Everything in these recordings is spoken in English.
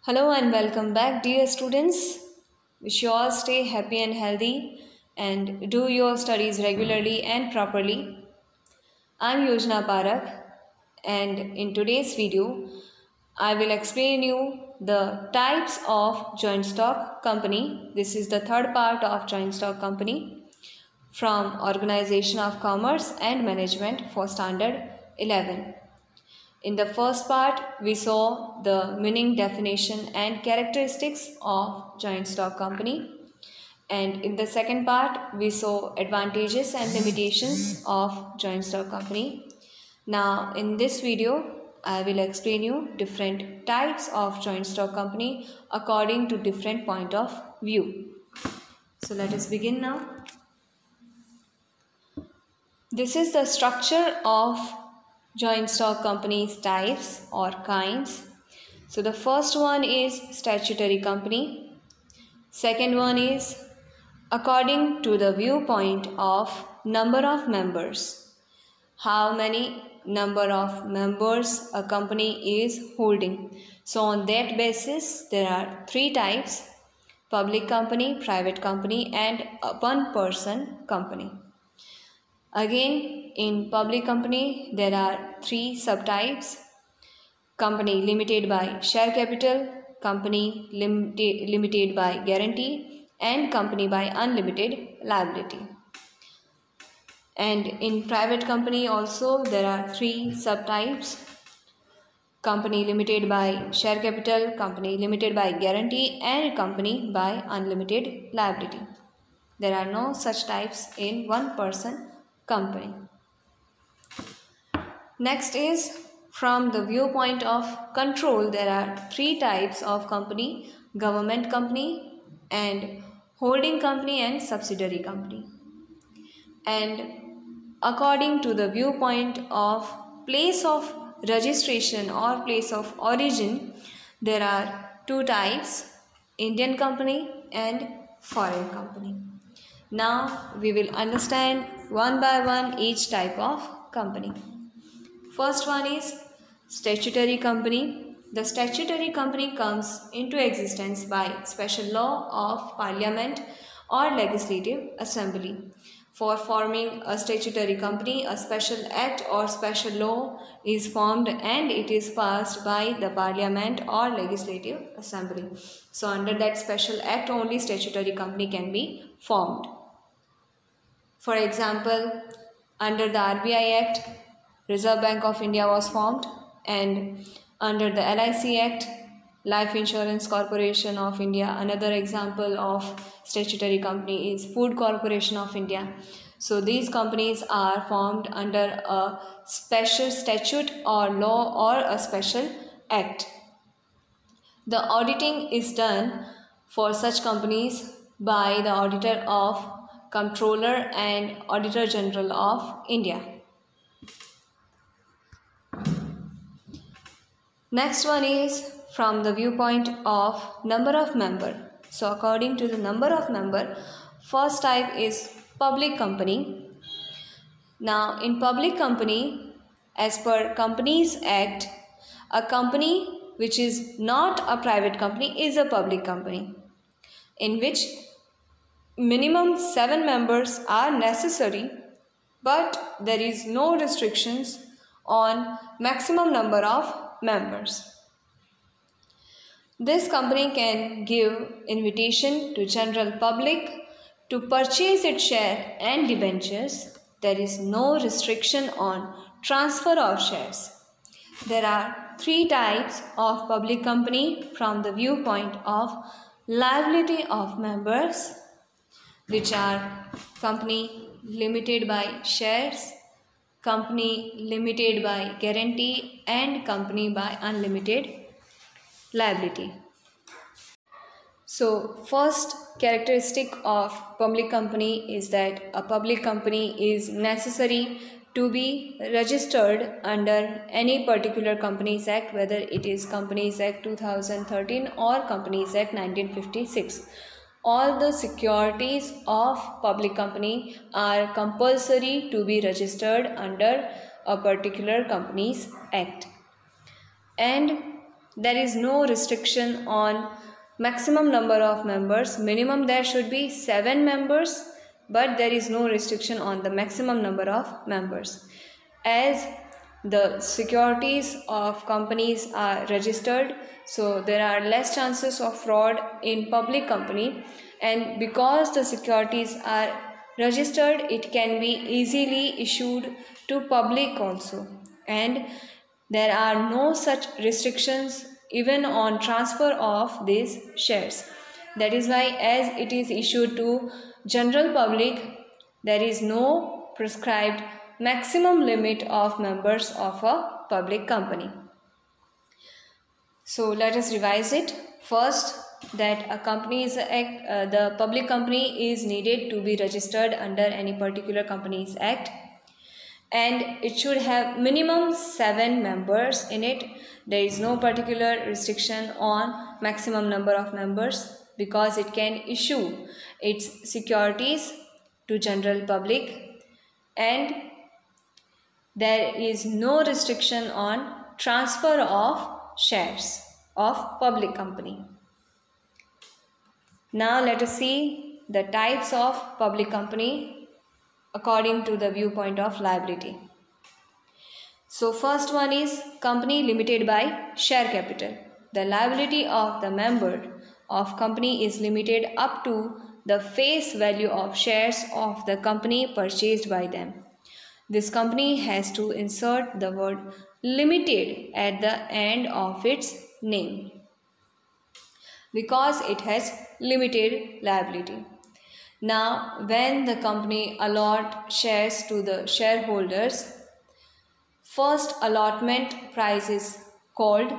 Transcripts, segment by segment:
Hello and welcome back, dear students. Wish you all stay happy and healthy and do your studies regularly and properly. I'm Yojana Parak, and in today's video, I will explain you the types of joint stock company. This is the third part of joint stock company from Organization of Commerce and Management for Standard 11. In the first part, we saw the meaning, definition and characteristics of joint stock company. And in the second part, we saw advantages and limitations of joint stock company. Now, in this video, I will explain you different types of joint stock company according to different point of view. So let us begin now. This is the structure of joint stock companies types or kinds. So the first one is statutory company. Second one is according to the viewpoint of number of members. How many number of members a company is holding. So on that basis there are three types: public company, private company and a one person company. Again, in public company, there are three subtypes: company limited by share capital, company limited by guarantee, and company by unlimited liability. And in private company also, there are three subtypes: company limited by share capital, company limited by guarantee, and company by unlimited liability. There are no such types in one person company. Next is from the viewpoint of control. There are three types of company: government company and holding company and subsidiary company. And according to the viewpoint of place of registration or place of origin, there are two types: Indian company and foreign company. Now we will understand one by one each type of company. First one is statutory company. The statutory company comes into existence by special law of Parliament or Legislative Assembly. For forming a statutory company, a special act or special law is formed and it is passed by the Parliament or Legislative Assembly. So under that special act only statutory company can be formed. For example, under the RBI Act, Reserve Bank of India was formed, and under the LIC Act, Life Insurance Corporation of India. Another example of statutory company is Food Corporation of India. So these companies are formed under a special statute or law or a special act. The auditing is done for such companies by the Auditor of Comptroller and Auditor General of India. Next one is from the viewpoint of number of member. So according to the number of member, first type is public company. Now in public company, as per Companies Act, a company which is not a private company is a public company, in which minimum 7 members are necessary, but there is no restrictions on maximum number of members. This company can give invitation to general public to purchase its share and debentures. There is no restriction on transfer of shares. There are three types of public company from the viewpoint of liability of members, which are company limited by shares, company limited by guarantee, and company by unlimited liability. So first characteristic of public company is that a public company is necessary to be registered under any particular Companies Act, whether it is Companies Act 2013 or Companies Act 1956. All the securities of public company are compulsory to be registered under a particular Companies Act. And there is no restriction on maximum number of members. Minimum there should be 7 members, but there is no restriction on the maximum number of members. As the securities of companies are registered, so there are less chances of fraud in public company, and because the securities are registered, it can be easily issued to public also, and there are no such restrictions even on transfer of these shares. That is why, as it is issued to general public, there is no prescribed maximum limit of members of a public company. So let us revise it. First, that a company is the public company is needed to be registered under any particular Companies Act, and it should have minimum 7 members in it. There is no particular restriction on maximum number of members because it can issue its securities to general public, and there is no restriction on transfer of shares of public company. Now let us see the types of public company according to the viewpoint of liability. So first one is company limited by share capital. The liability of the member of company is limited up to the face value of shares of the company purchased by them. This company has to insert the word limited at the end of its name because it has limited liability. Now, when the company allot shares to the shareholders, first allotment price is called,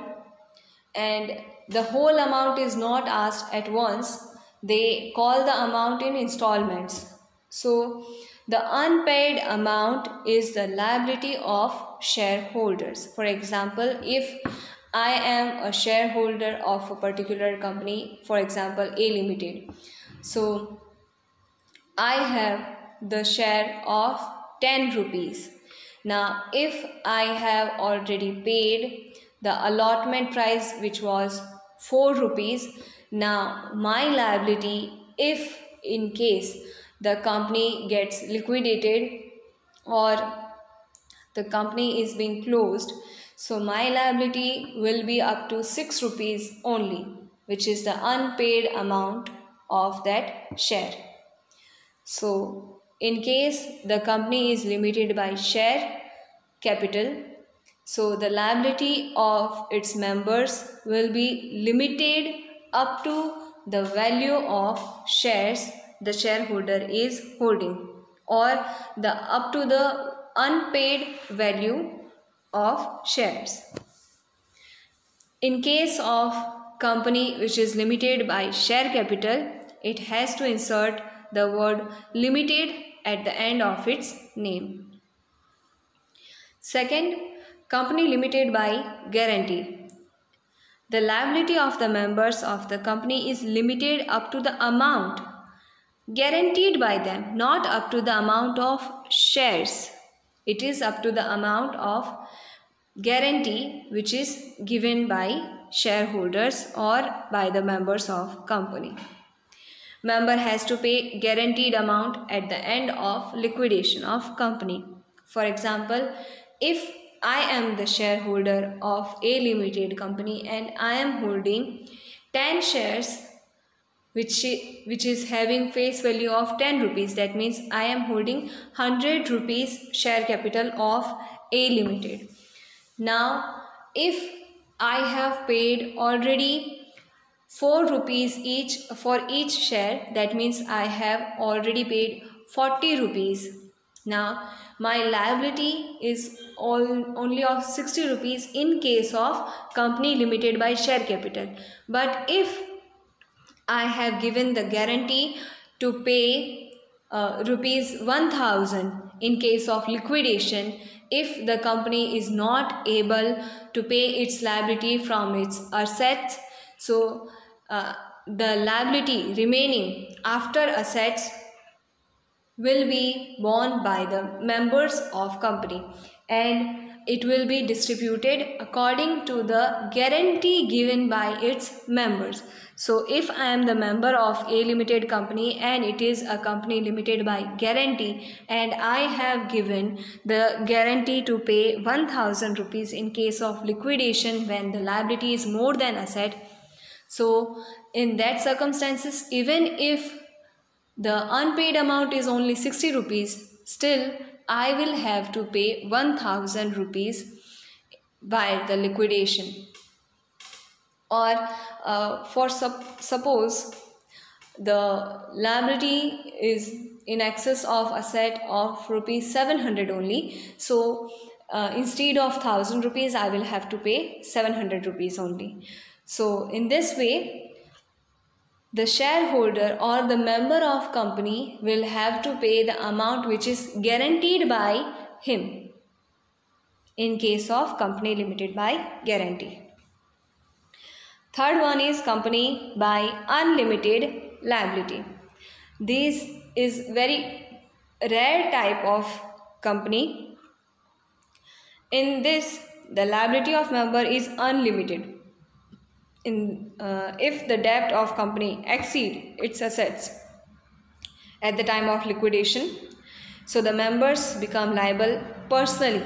and the whole amount is not asked at once. They call the amount in installments. So, the unpaid amount is the liability of shareholders. For example, if I am a shareholder of a particular company, for example, A Limited. So, I have the share of 10 rupees. Now, if I have already paid the allotment price, which was 4 rupees, now my liability, if in case the company gets liquidated or the company is being closed, so my liability will be up to 6 rupees only, which is the unpaid amount of that share. So, in case the company is limited by share capital, so the liability of its members will be limited up to the value of shares the shareholder is holding, or the up to the unpaid value of shares. In case of company which is limited by share capital, it has to insert the word limited at the end of its name. Second, company limited by guarantee. The liability of the members of the company is limited up to the amount guaranteed by them, not up to the amount of shares. It is up to the amount of guarantee which is given by shareholders or by the members of company. Member has to pay guaranteed amount at the end of liquidation of company. For example, if I am the shareholder of A Limited company and I am holding 10 shares which is having face value of 10 rupees, that means I am holding 100 rupees share capital of A Limited. Now, if I have paid already 4 rupees each for each share, that means I have already paid 40 rupees. Now, my liability is only of 60 rupees in case of company limited by share capital. But if I have given the guarantee to pay rupees 1000 in case of liquidation, if the company is not able to pay its liability from its assets, so the liability remaining after assets will be borne by the members of company, and it will be distributed according to the guarantee given by its members. So if I am the member of A limited company and it is a company limited by guarantee, and I have given the guarantee to pay 1000 rupees in case of liquidation when the liability is more than asset. So in that circumstances, even if the unpaid amount is only 60 rupees, still I will have to pay 1000 rupees by the liquidation. Or suppose the liability is in excess of asset of rupees 700 only. So instead of 1000 rupees, I will have to pay 700 rupees only. So in this way, the shareholder or the member of company will have to pay the amount which is guaranteed by him in case of company limited by guarantee. Third one is company by unlimited liability. This is very rare type of company. In this, the liability of member is unlimited. If the debt of company exceed its assets at the time of liquidation, so the members become liable personally.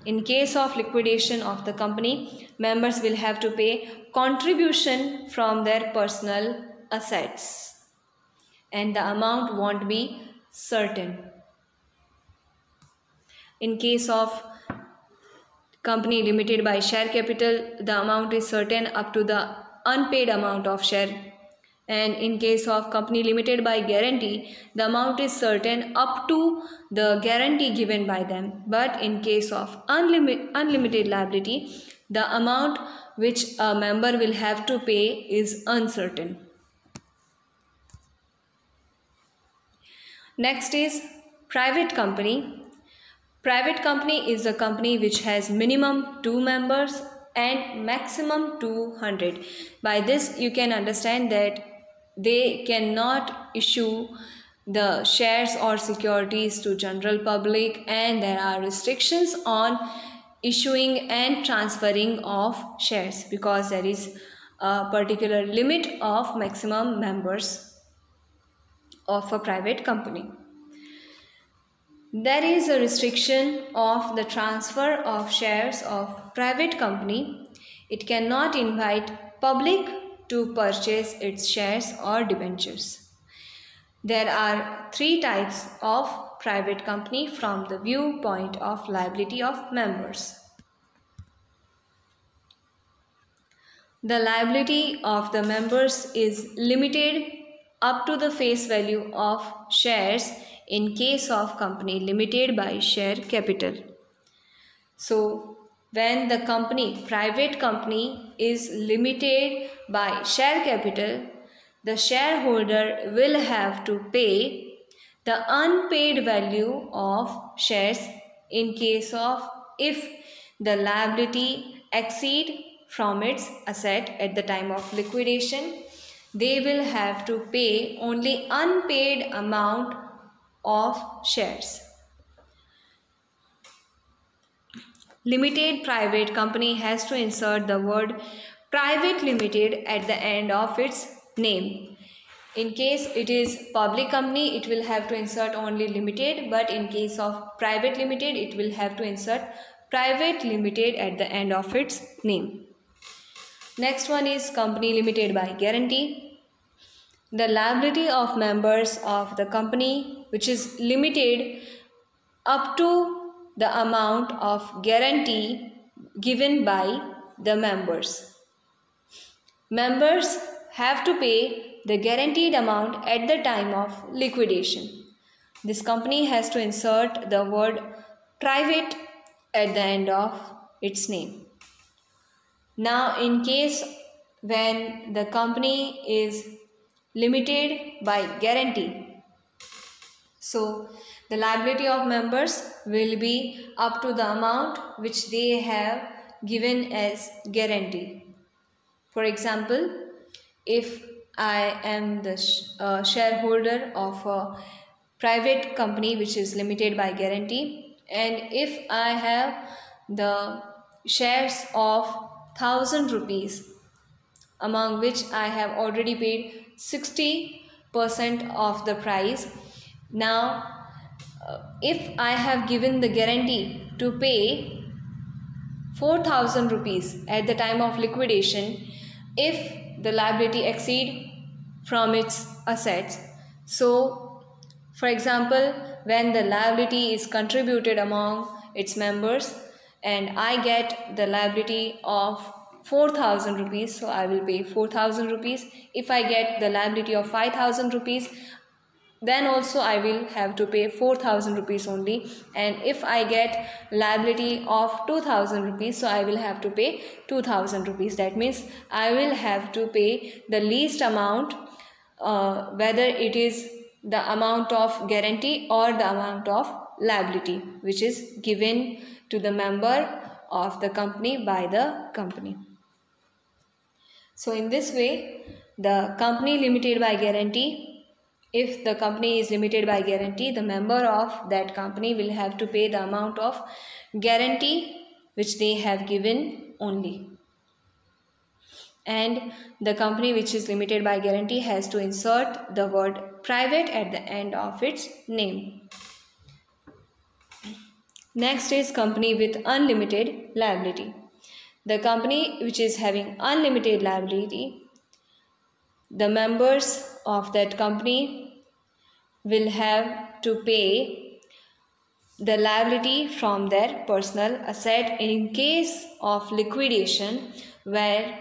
In case of liquidation of the company, members will have to pay contribution from their personal assets, and the amount won't be certain. In case of company limited by share capital, the amount is certain up to the unpaid amount of share. And in case of company limited by guarantee, the amount is certain up to the guarantee given by them. But in case of unlimited liability, the amount which a member will have to pay is uncertain. Next is private company. Private company is a company which has minimum 2 members and maximum 200. By this you can understand that they cannot issue the shares or securities to general public, and there are restrictions on issuing and transferring of shares because there is a particular limit of maximum members of a private company. There is a restriction of the transfer of shares of private company. It cannot invite public to purchase its shares or debentures. There are 3 types of private company from the viewpoint of liability of members. The liability of the members is limited up to the face value of shares in case of company limited by share capital. So when the private company is limited by share capital, the shareholder will have to pay the unpaid value of shares in case of if the liability exceed from its asset at the time of liquidation. They will have to pay only unpaid amount of shares. Limited private company has to insert the word private limited at the end of its name. In case it is public company, it will have to insert only limited, but in case of private limited, it will have to insert private limited at the end of its name. Next one is company limited by guarantee. The liability of members of the company which is limited up to the amount of guarantee given by the members. Members have to pay the guaranteed amount at the time of liquidation. This company has to insert the word private at the end of its name. Now, in case when the company is limited by guarantee, so the liability of members will be up to the amount which they have given as guarantee. For example, if I am the shareholder of a private company which is limited by guarantee, and if I have the shares of 1000 rupees, among which I have already paid 60% of the price. Now, if I have given the guarantee to pay 4000 rupees at the time of liquidation, if the liability exceed from its assets. So, for example, when the liability is contributed among its members and I get the liability of 4000 rupees, so I will pay 4000 rupees. If I get the liability of 5000 rupees, then also I will have to pay 4000 rupees only, and if I get liability of 2000 rupees, so I will have to pay 2000 rupees. That means I will have to pay the least amount, whether it is the amount of guarantee or the amount of liability which is given to the member of the company by the company. So in this way, the company limited by guarantee, if the company is limited by guarantee, the member of that company will have to pay the amount of guarantee which they have given only. And the company which is limited by guarantee has to insert the word private at the end of its name. Next is company with unlimited liability. The company which is having unlimited liability, the members of that company will have to pay the liability from their personal asset in case of liquidation, where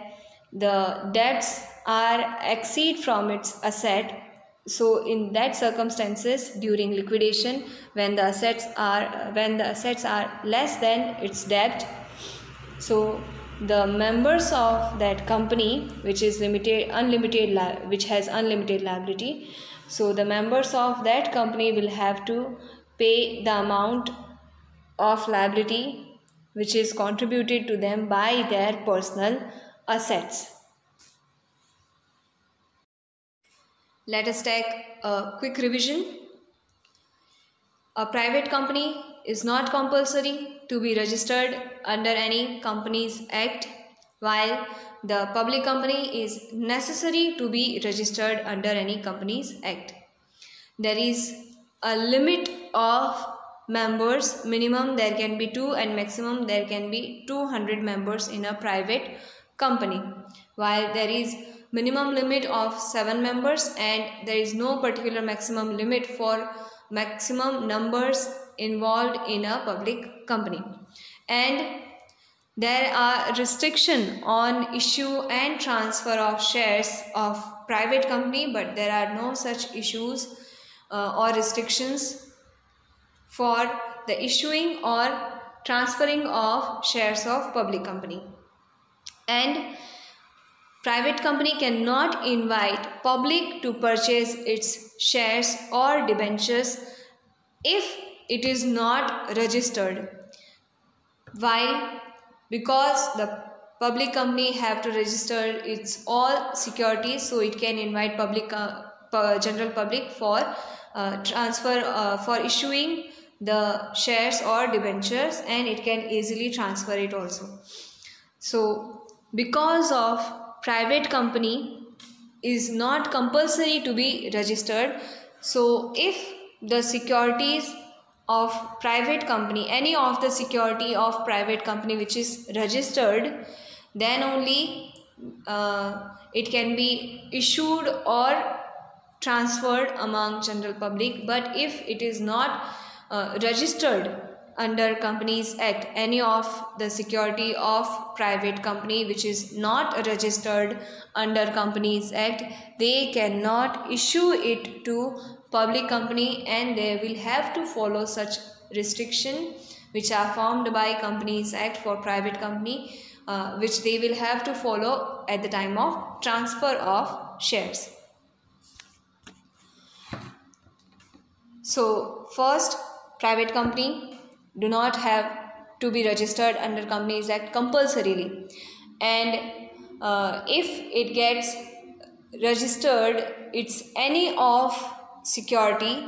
the debts are exceed from its asset. So in that circumstances, during liquidation, when the assets are less than its debt, so the members of that company which is which has unlimited liability, so the members of that company will have to pay the amount of liability which is contributed to them by their personal assets. Let us take a quick revision. A private company is not compulsory to be registered under any Companies Act, while the public company is necessary to be registered under any Companies Act. There is a limit of members, minimum there can be 2 and maximum there can be 200 members in a private company, while there is minimum limit of 7 members and there is no particular maximum limit for maximum numbers involved in a public company. And there are restrictions on issue and transfer of shares of private company, but there are no such issues or restrictions for the issuing or transferring of shares of public company. And private company cannot invite public to purchase its shares or debentures if it is not registered. While because the public company have to register its all securities, so it can invite general public for transfer for issuing the shares or debentures, and it can easily transfer it also. So because of private company is not compulsory to be registered, so if the securities of private company, any of the security of private company which is registered, then only it can be issued or transferred among general public. But if it is not registered under Companies Act, any of the security of private company which is not registered under Companies Act, they cannot issue it to public company, and they will have to follow such restriction which are formed by Companies Act for private company, which they will have to follow at the time of transfer of shares. So first, private company do not have to be registered under Companies Act compulsorily, and if it gets registered, it's any of security,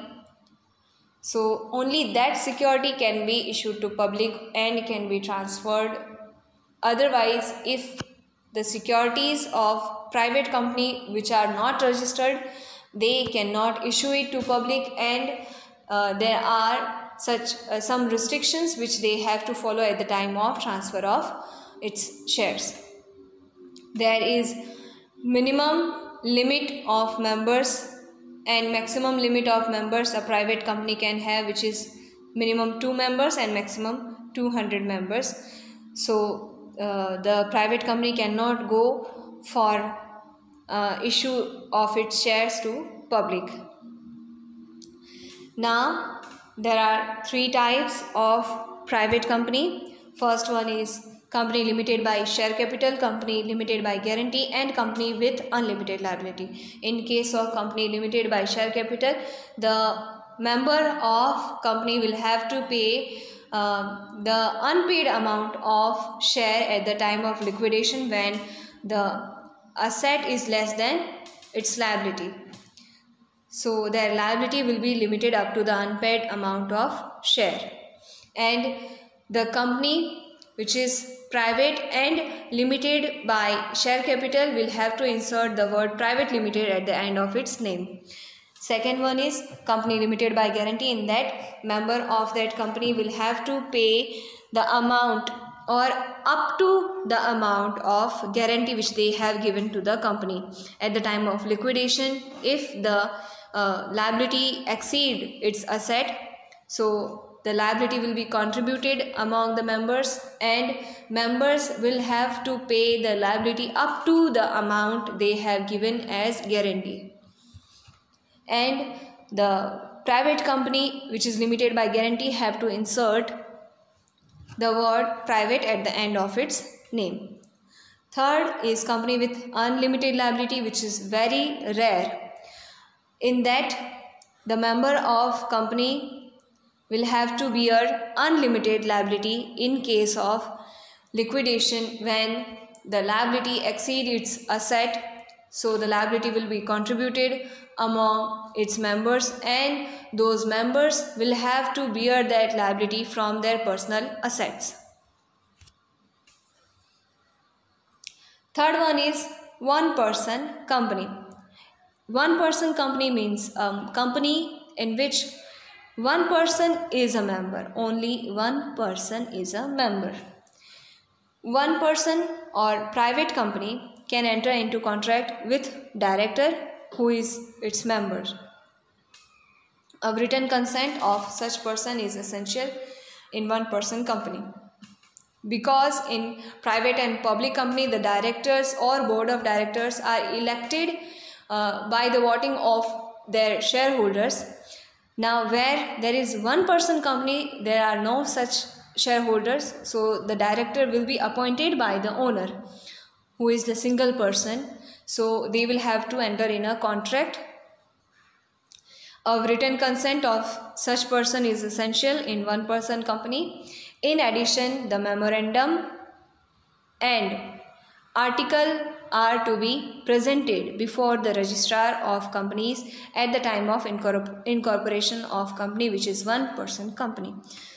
So only that security can be issued to public and can be transferred. Otherwise, if the securities of private company which are not registered, they cannot issue it to public, and there are some restrictions which they have to follow at the time of transfer of its shares. There is minimum limit of members and maximum limit of members a private company can have, which is minimum 2 members and maximum 200 members. So the private company cannot go for issue of its shares to public. Now there are 3 types of private company. First one is company limited by share capital, company limited by guarantee, and company with unlimited liability. In case of company limited by share capital, the member of company will have to pay the unpaid amount of share at the time of liquidation when the asset is less than its liability. So their liability will be limited up to the unpaid amount of share. And the company which is private and limited by share capital will have to insert the word private limited at the end of its name. Second one is company limited by guarantee. In that, member of that company will have to pay the amount or up to the amount of guarantee which they have given to the company at the time of liquidation. If the liability exceed its asset, so the liability will be contributed among the members, and members will have to pay the liability up to the amount they have given as guarantee. And the private company which is limited by guarantee have to insert the word private at the end of its name. Third is company with unlimited liability, which is very rare. In that, the member of company will have to bear unlimited liability in case of liquidation when the liability exceeds its asset. So the liability will be contributed among its members, and those members will have to bear that liability from their personal assets. Third one is one person company. One person company means a company in which one person is a member. Only one person is a member. One person or private company can enter into contract with director who is its member. A written consent of such person is essential in one person company. Because in private and public company, the directors or board of directors are elected by the voting of their shareholders. Now where there is one person company, there are no such shareholders, so the director will be appointed by the owner who is the single person. So they will have to enter in a contract. A written consent of such person is essential in one person company. In addition, the memorandum and article are to be presented before the registrar of companies at the time of incorporation of company which is one person company.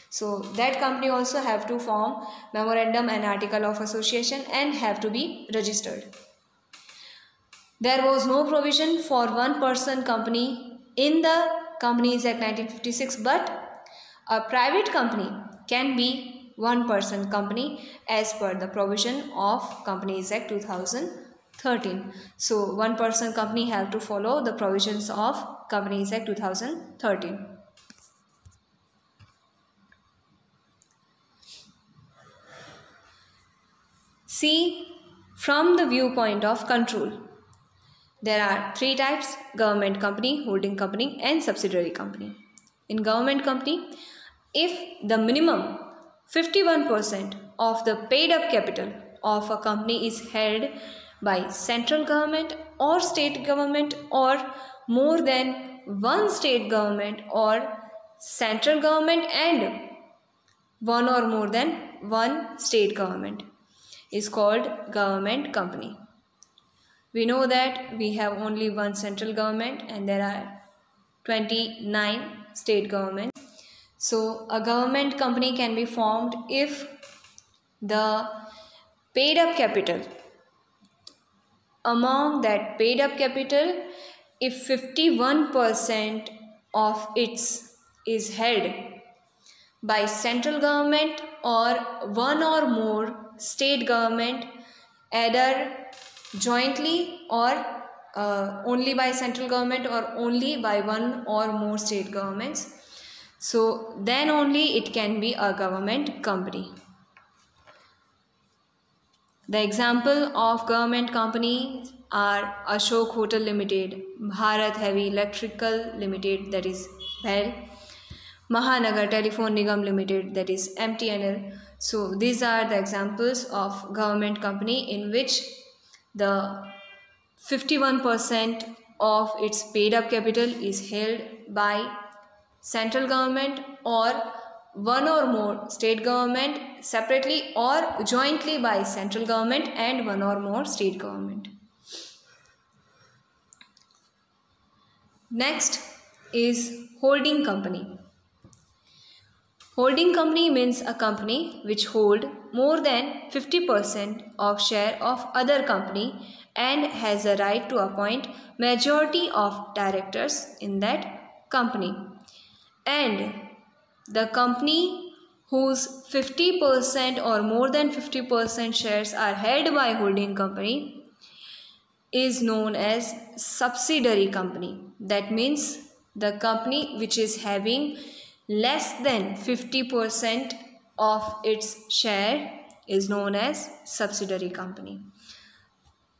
So that company also have to form memorandum and article of association and have to be registered. There was no provision for one person company in the Companies Act 1956, but a private company can be one person company as per the provision of Companies Act 2013. So one person company have to follow the provisions of Companies Act 2013. See, from the viewpoint of control, there are 3 types: government company, holding company, and subsidiary company. In government company, if the minimum 51% of the paid up capital of a company is held by central government or state government, or more than one state government or central government and one or more than one state government, is called government company. We know that we have only one central government and there are 29 state government. So a government company can be formed if the paid up capital, among that paid up capital, if 51% of its is held by central government or one or more state government, either jointly or only by central government or only by one or more state governments, so then only it can be a government company. The example of government companies are Ashok Hotel Limited, Bharat Heavy Electrical Limited, that is BHEL, Mahanagar Telephone Nigam Limited, that is MTNL. So these are the examples of government company in which the 51% of its paid up capital is held by central government or one or more state government separately or jointly by central government and one or more state government. Next is holding company. Holding company means a company which hold more than 50% of share of other company and has a right to appoint majority of directors in that company. And the company whose 50% or more than 50% shares are held by holding company is known as subsidiary company. That means the company which is having less than 50% of its share is known as subsidiary company.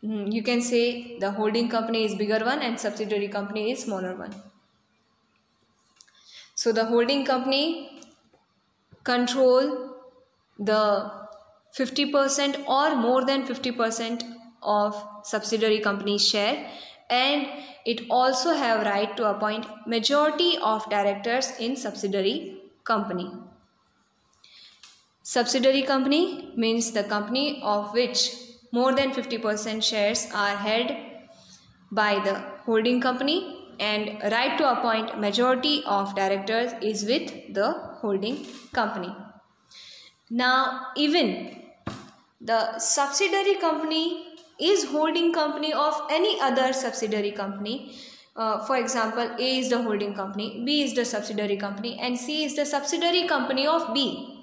You can say the holding company is bigger one and subsidiary company is smaller one. So the holding company control the 50% or more than 50% of subsidiary company's share, and it also have right to appoint majority of directors in subsidiary company. Subsidiary company means the company of which more than 50% shares are held by the holding company and right to appoint majority of directors is with the holding company. Now even the subsidiary company is holding company of any other subsidiary company. For example, A is the holding company, B is the subsidiary company and C is the subsidiary company of B.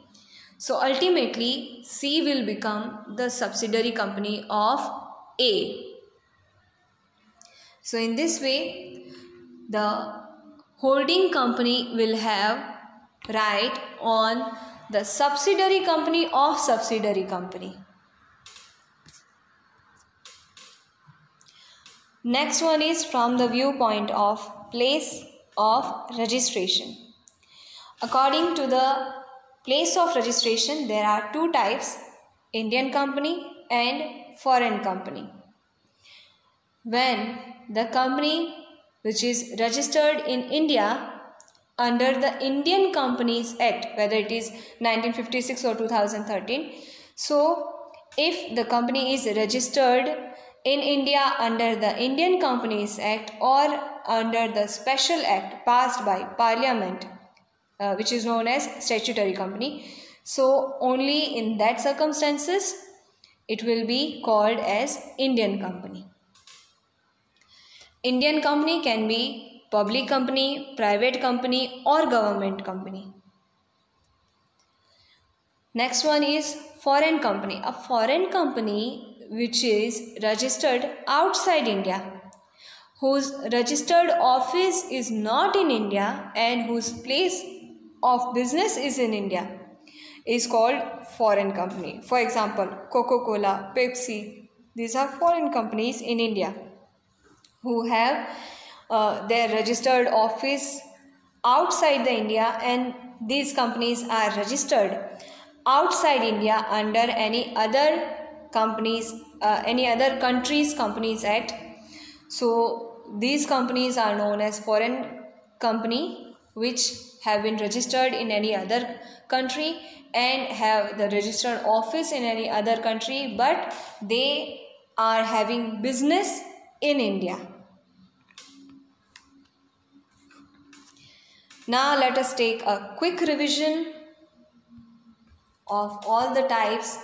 So ultimately C will become the subsidiary company of A. So in this way the holding company will have right on the subsidiary company of subsidiary company. Next one is from the viewpoint of place of registration. According to the place of registration, there are two types, Indian company and foreign company. When the company which is registered in India under the Indian Companies Act, whether it is 1956 or 2013, so if the company is registered in India under the Indian Companies Act or under the special act passed by Parliament, which is known as statutory company, so only in that circumstances it will be called as Indian company. Indian company can be public company, private company or government company. Next one is foreign company. A foreign company which is registered outside India, whose registered office is not in India and whose place of business is in India, is called foreign company. For example, Coca-Cola, Pepsi, these are foreign companies in India who have their registered office outside the India, and these companies are registered outside India under any other companies, any other country's Companies Act. So these companies are known as foreign company, which have been registered in any other country and have the registered office in any other country, but they are having business in India. Now let us take a quick revision of all the types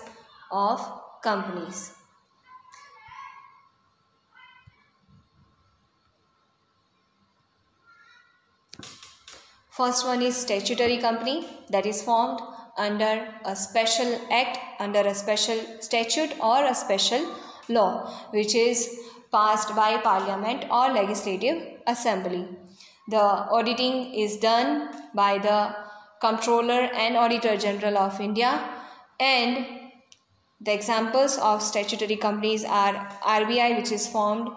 of companies. First one is statutory company, that is formed under a special act, under a special statute or a special law which is passed by Parliament or Legislative Assembly. The auditing is done by the Comptroller and Auditor General of India, and the examples of statutory companies are RBI, which is formed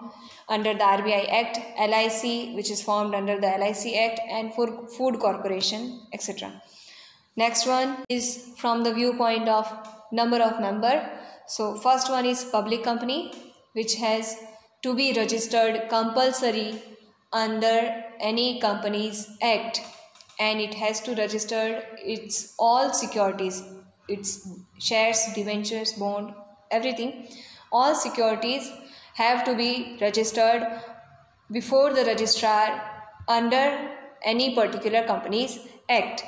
under the RBI Act, LIC, which is formed under the LIC Act, and for Food Corporation, etc. Next one is from the viewpoint of number of member. So first one is public company, which has to be registered compulsory under any Companies Act, and it has to register its all securities, its shares, debentures, bond, everything. All securities have to be registered before the registrar under any particular Companies Act.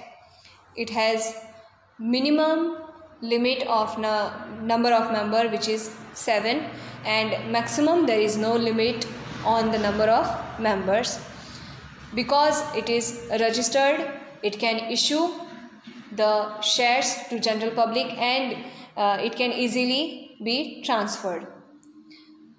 It has minimum limit of number of member, which is 7, and maximum there is no limit on the number of members. Because it is registered, it can issue the shares to general public, and it can easily be transferred.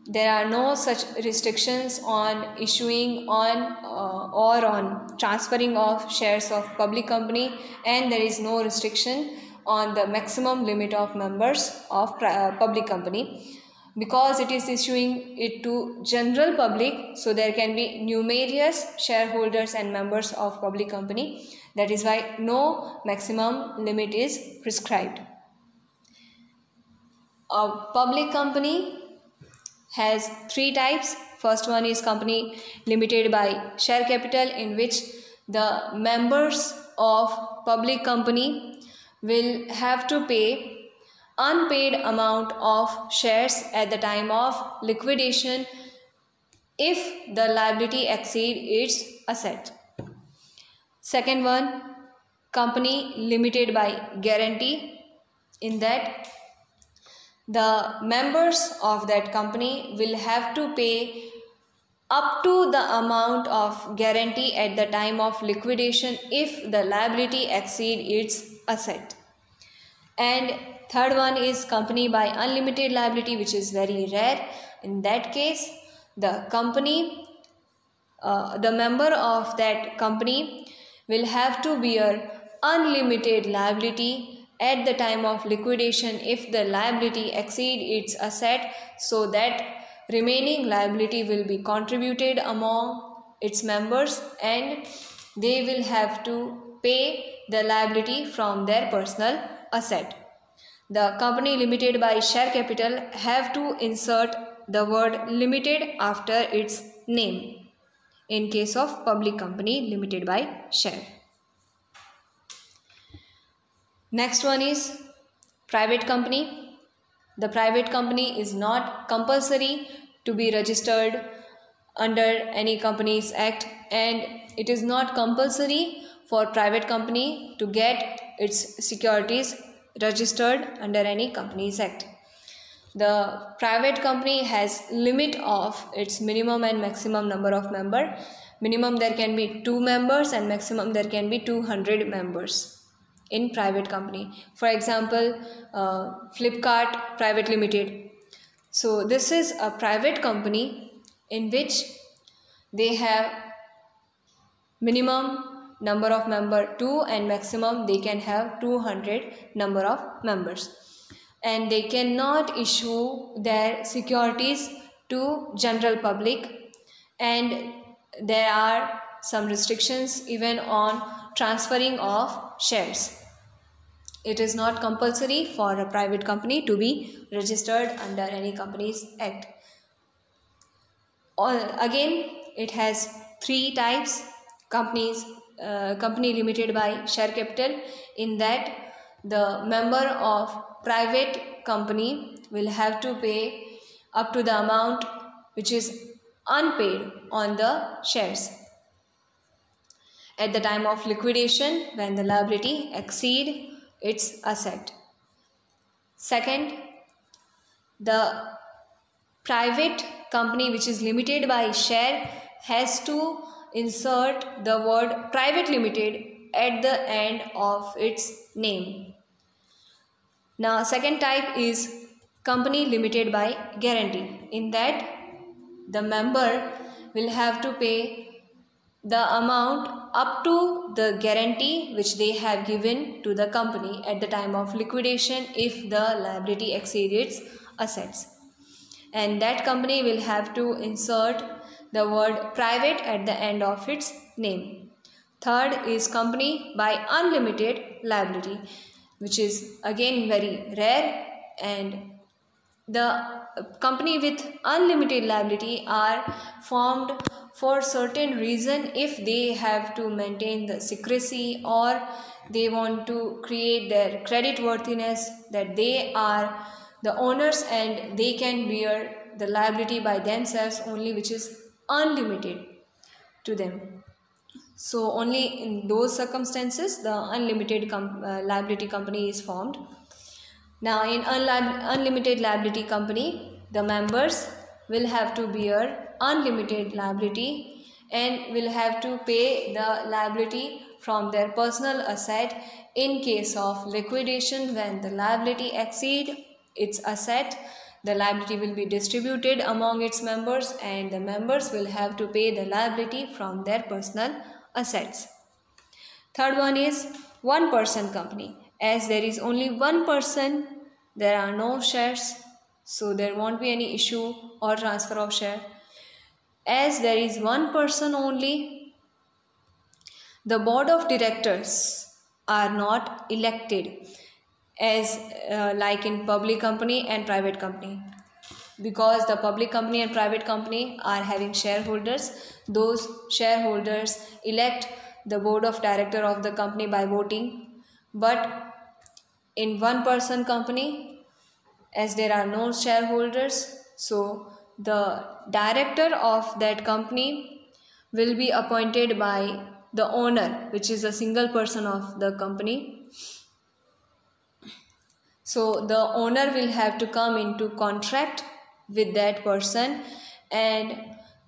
There are no such restrictions on issuing or on transferring of shares of public company, and there is no restriction on the maximum limit of members of public company. Because it is issuing it to general public, so there can be numerous shareholders and members of public company. That is why no maximum limit is prescribed. A public company has 3 types. First one is company limited by share capital, in which the members of public company will have to pay unpaid amount of shares at the time of liquidation if the liability exceed its asset. Second one, company limited by guarantee, in that the members of that company will have to pay up to the amount of guarantee at the time of liquidation if the liability exceed its asset. And third one is company by unlimited liability, which is very rare. In that case, the company, the member of that company will have to bear unlimited liability at the time of liquidation if the liability exceed its asset, so that remaining liability will be contributed among its members, and they will have to pay the liability from their personal asset. The company limited by share capital have to insert the word limited after its name in case of public company limited by share. Next one is private company. The private company is not compulsory to be registered under any Companies Act, and it is not compulsory for private company to get its securities registered under any Companies Act. The private company has limit of its minimum and maximum number of member. Minimum there can be 2 members and maximum there can be 200 members in private company. For example, Flipkart Private Limited. So this is a private company in which they have minimum number of member 2 and maximum they can have 200 number of members, and they cannot issue their securities to general public, and there are some restrictions even on transferring of shares. It is not compulsory for a private company to be registered under any Companies Act. Again, it has 3 types. Company limited by share capital, in that the member of private company will have to pay up to the amount which is unpaid on the shares. at the time of liquidation when the liability exceed its asset. Second, the private company which is limited by share has to insert the word private limited at the end of its name. Now, second type is company limited by guarantee. In that, the member will have to pay the amount up to the guarantee which they have given to the company at the time of liquidation if the liability exceeds its assets. And that company will have to insert the word private at the end of its name. Third is company by unlimited liability, which is again very rare, and the company with unlimited liability are formed for certain reason if they have to maintain the secrecy or they want to create their credit worthiness that they are the owners and they can bear the liability by themselves only, which is unlimited to them. So only in those circumstances the unlimited liability company is formed. Now in unlimited liability company, the members will have to bear unlimited liability and will have to pay the liability from their personal asset in case of liquidation. When the liability exceeds its asset, the liability will be distributed among its members and the members will have to pay the liability from their personal assets. Third one is one person company. As there is only one person, there are no shares, so there won't be any issue or transfer of share. As there is one person only, the board of directors are not elected as like in public company and private company, because the public company and private company are having shareholders. Those shareholders elect the board of director of the company by voting, but in one person company, as there are no shareholders, so the director of that company will be appointed by the owner, which is a single person of the company. So the owner will have to come into contract with that person and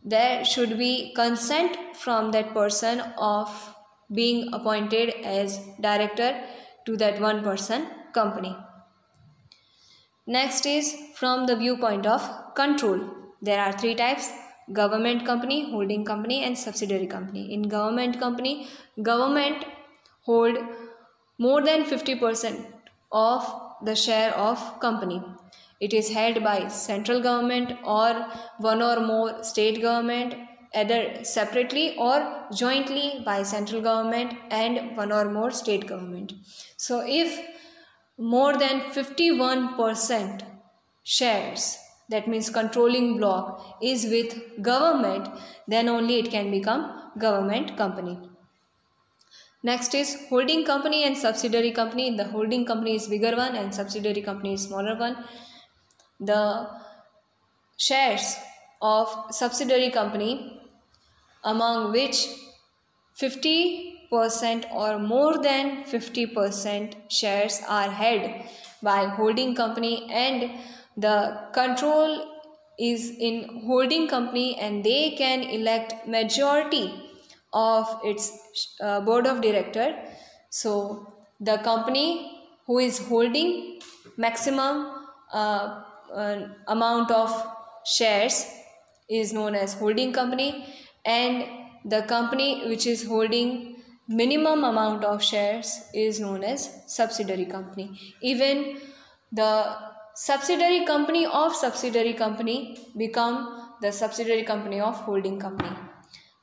there should be consent from that person of being appointed as director to that one person company. Next is from the viewpoint of control. There are three types: government company, holding company and subsidiary company. In government company, government hold more than 50% of the share of company. It is held by central government or one or more state government, either separately or jointly by central government and one or more state government. So if more than 51% shares, that means controlling block, is with government, then only it can become government company. Next is holding company and subsidiary company. The holding company is bigger one and subsidiary company is smaller one. The shares of subsidiary company, among which 50% or more than 50% shares are held by holding company and the control is in holding company and they can elect majority of its board of director. So the company who is holding maximum amount of shares is known as holding company, and the company which is holding minimum amount of shares is known as subsidiary company. Even the subsidiary company of subsidiary company become the subsidiary company of holding company.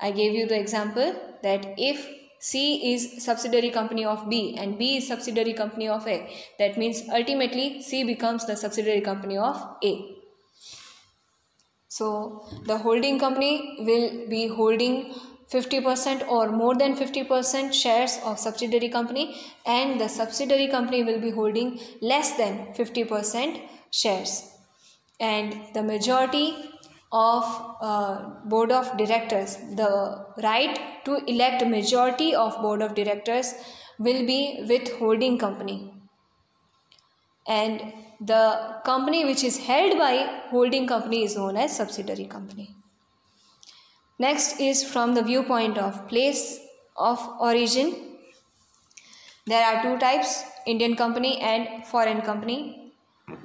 I gave you the example that if C is subsidiary company of B and B is subsidiary company of A, that means ultimately C becomes the subsidiary company of A. So the holding company will be holding 50% or more than 50% shares of subsidiary company, and the subsidiary company will be holding less than 50% shares, and the majority of board of directors, the right to elect majority of board of directors will be with holding company, and the company which is held by holding company is known as subsidiary company. Next is from the viewpoint of place of origin. There are two types, Indian company and foreign company.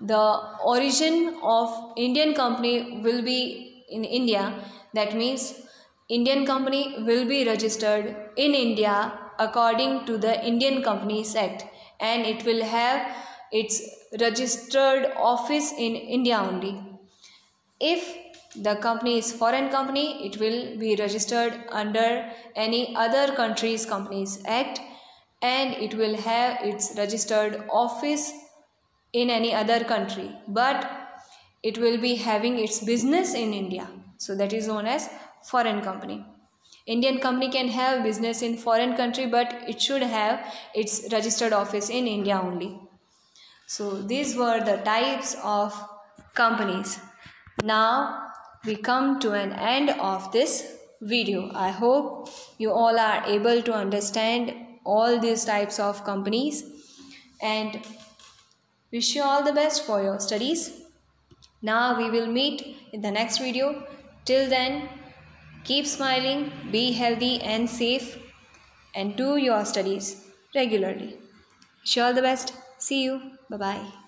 The origin of Indian company will be in India. That means Indian company will be registered in India according to the Indian Companies Act, and it will have its registered office in India only. If the company is foreign company, it will be registered under any other country's Companies Act, and it will have its registered office in any other country, but it will be having its business in India. So that is known as foreign company. Indian company can have business in foreign country, but it should have its registered office in India only. So these were the types of companies. Now we come to an end of this video. I hope you all are able to understand all these types of companies, and wish you all the best for your studies. Now we will meet in the next video. Till then, keep smiling, be healthy and safe, and do your studies regularly. Wish you all the best. See you. Bye-bye.